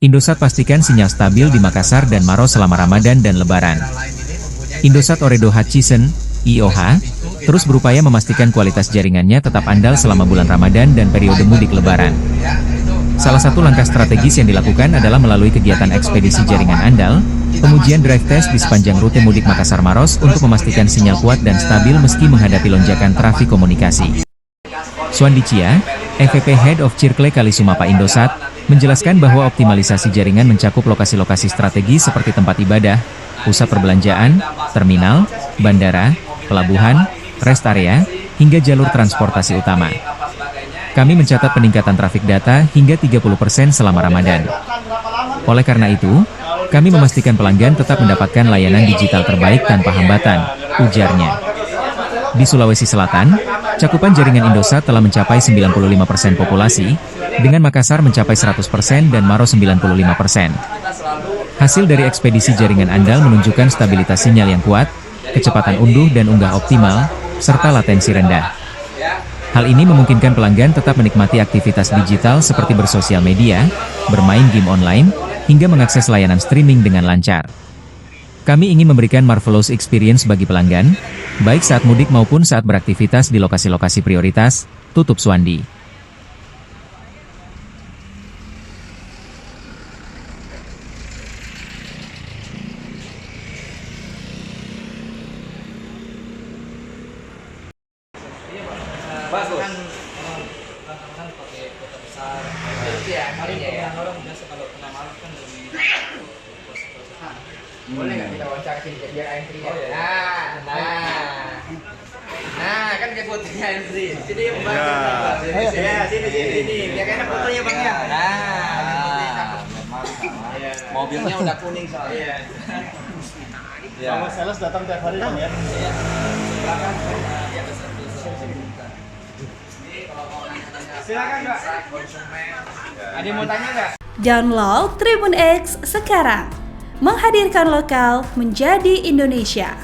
Indosat pastikan sinyal stabil di Makassar dan Maros selama Ramadan dan Lebaran. Indosat Ooredoo Hutchison, IOH, terus berupaya memastikan kualitas jaringannya tetap andal selama bulan Ramadan dan periode mudik Lebaran. Salah satu langkah strategis yang dilakukan adalah melalui kegiatan ekspedisi jaringan andal, pengujian drive test di sepanjang rute mudik Makassar Maros untuk memastikan sinyal kuat dan stabil meski menghadapi lonjakan trafik komunikasi. Suandi Chia, EVP Head of Circle Kalisumapa Indosat, menjelaskan bahwa optimalisasi jaringan mencakup lokasi-lokasi strategis seperti tempat ibadah, pusat perbelanjaan, terminal, bandara, pelabuhan, rest area, hingga jalur transportasi utama. Kami mencatat peningkatan trafik data hingga 30% selama Ramadan. Oleh karena itu, kami memastikan pelanggan tetap mendapatkan layanan digital terbaik tanpa hambatan, ujarnya. Di Sulawesi Selatan, cakupan jaringan Indosat telah mencapai 95% populasi, dengan Makassar mencapai 100% dan Maros 95%. Hasil dari ekspedisi jaringan andal menunjukkan stabilitas sinyal yang kuat, kecepatan unduh dan unggah optimal, serta latensi rendah. Hal ini memungkinkan pelanggan tetap menikmati aktivitas digital seperti bersosial media, bermain game online, hingga mengakses layanan streaming dengan lancar. Kami ingin memberikan marvelous experience bagi pelanggan, baik saat mudik maupun saat beraktivitas di lokasi-lokasi prioritas, tutup Suandi. Bagus. Kan pakai kota besar. Iya, orang biasa kalau kena malam kan lebih. Boleh nggak kita wawancara sini biar entry ya? Oh, iya. Nah, kan dia fotonya entry. Sini ya, Bang. Ya, Sini. Biar enak fotonya, Bang ya. Mobilnya udah kuning soalnya. Ya. Sama sales datang tiap hari Bang ya? Iya. Silakan. Silakan, Mbak. Ada yang mau tanya nggak? Download Tribun X sekarang. Menghadirkan lokal menjadi Indonesia.